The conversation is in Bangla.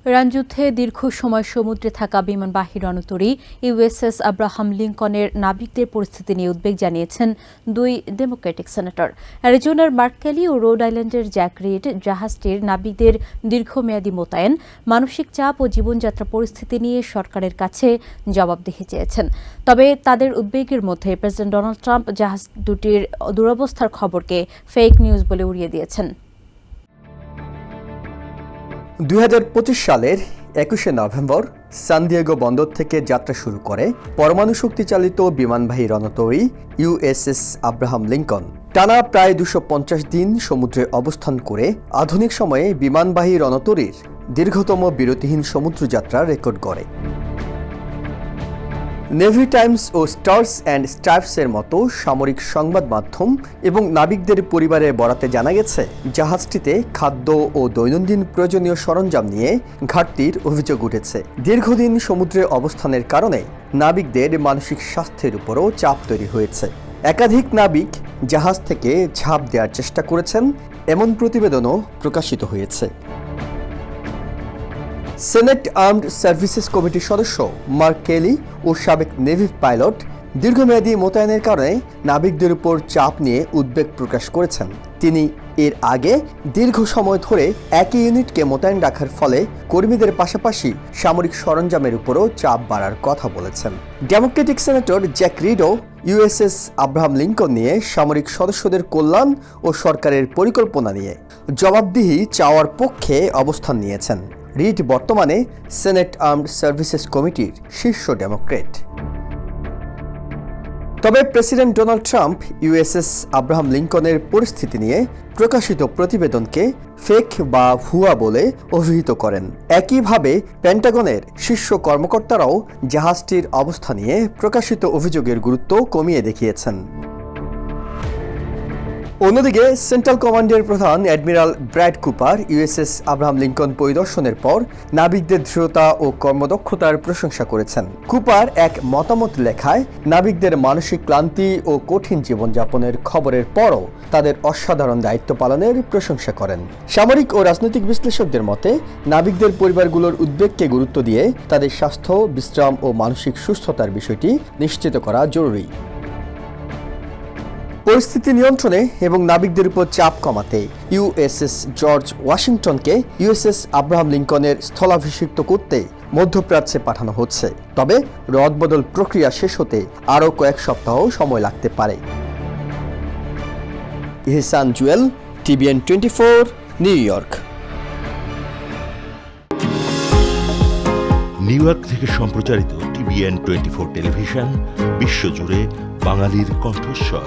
ইরান যুদ্ধে দীর্ঘ সময় সমুদ্রে থাকা বিমানবাহী রণতরী ইউএসএস আব্রাহাম লিঙ্কনের নাবিকদের পরিস্থিতি নিয়ে উদ্বেগ জানিয়েছেন দুই ডেমোক্রেটিক সেনেটর। অ্যারিজোনার মার্ক কেলি ও রোড আইল্যান্ডের জ্যাক রিড জাহাজটির নাবিকদের দীর্ঘমেয়াদী মোতায়েন, মানসিক চাপ ও জীবনযাত্রা পরিস্থিতি নিয়ে সরকারের কাছে জবাবদিহি চেয়েছেন। তবে তাদের উদ্বেগের মধ্যে প্রেসিডেন্ট ডোনাল্ড ট্রাম্প জাহাজ দুটির দুরবস্থার খবরকে ফেক নিউজ বলে উড়িয়ে দিয়েছেন। 2025 সালের 21শে নভেম্বর সান দিয়েগো বন্দর থেকে যাত্রা শুরু করে পরমাণু শক্তি চালিত বিমানবাহী রণতরী ইউএসএস আব্রাহাম লিঙ্কন। টানা প্রায় 250 দিন সমুদ্রে অবস্থান করে আধুনিক সময়ে বিমানবাহী রণতরীর দীর্ঘতম বিরতিহীন সমুদ্রযাত্রা রেকর্ড করে। নেভি টাইমস ও স্টার্স অ্যান্ড স্ট্রাইপসের মতো সামরিক সংবাদ মাধ্যম এবং নাবিকদের পরিবারের বরাতে জানা গেছে, জাহাজটিতে খাদ্য ও দৈনন্দিন প্রয়োজনীয় সরঞ্জাম নিয়ে ঘাটতির অভিযোগ উঠেছে। দীর্ঘদিন সমুদ্রে অবস্থানের কারণে নাবিকদের মানসিক স্বাস্থ্যের উপরও চাপ তৈরি হয়েছে। একাধিক নাবিক জাহাজ থেকে ঝাঁপ দেওয়ার চেষ্টা করেছেন, এমন প্রতিবেদনও প্রকাশিত হয়েছে। সেনেট আর্মড সার্ভিসেস কমিটির সদস্য মার্ক কেলি ও সাবেক নেভি পাইলট দীর্ঘমেয়াদী মোতায়েনের কারণে নাবিকদের উপর চাপ নিয়ে উদ্বেগ প্রকাশ করেছেন। তিনি এর আগে দীর্ঘ সময় ধরে একই ইউনিটকে মোতায়েন রাখার ফলে কর্মীদের পাশাপাশি সামরিক সরঞ্জামের উপরও চাপ বাড়ার কথা বলেছেন। ডেমোক্রেটিক সেনেটর জ্যাক রিডও ইউএসএস আব্রাহাম লিঙ্কন নিয়ে সামরিক সদস্যদের কল্যাণ ও সরকারের পরিকল্পনা নিয়ে জবাবদিহি চাওয়ার পক্ষে অবস্থান নিয়েছেন। রিড বর্তমানে সেনেট আর্মড সার্ভিসেস কমিটির শীর্ষ ডেমোক্রেট। তবে president Donald Trump USS Abraham লিঙ্কনের পরিস্থিতি নিয়ে প্রকাশিত প্রতিবেদনকে ফেক বা ভুয়া বলে অভিহিত করেন। একইভাবে পেন্টাগনের শীর্ষ কর্মকর্তারাও জাহাজটির অবস্থা নিয়ে প্রকাশিত অভিযোগের গুরুত্ব কমিয়ে দেখিয়েছেন। অন্যদিকে সেন্ট্রাল কমান্ডের প্রধান admiral Brad Cooper USS Abraham Lincoln পরিদর্শনের পর নাবিকদের দৃঢ়তা ও কর্মদক্ষতার প্রশংসা করেছেন। কুপার এক মতামত লেখায় নাবিকদের মানসিক ক্লান্তি ও কঠিন জীবনযাপনের খবরের পরও তাদের অসাধারণ দায়িত্ব পালনের প্রশংসা করেন। সামরিক ও রাজনৈতিক বিশ্লেষকদের মতে নাবিকদের পরিবারগুলোর উদ্বেগকে গুরুত্ব দিয়ে তাদের স্বাস্থ্য, বিশ্রাম ও মানসিক সুস্থতার বিষয়টি নিশ্চিত করা জরুরি। পরিস্থিতি নিয়ন্ত্রণে এবং নাবিকদের উপর চাপ কমাতে ইউএসএস জর্জ ওয়াশিংটনকে ইউএসএস আব্রাহাম লিঙ্কনের স্থলাভিষিক্ত করতে মধ্যপ্রাচ্যে পাঠানো হচ্ছে। তবে রদবদল প্রক্রিয়া শেষ হতে আরও কয়েক সপ্তাহ সময় লাগতে পারে। Ihsan Jewel, TVN 24, New York. New York থেকে সম্প্রচারিত TVN 24 টেলিভিশন বিশ্বজুড়ে বাঙালির কণ্ঠস্বর।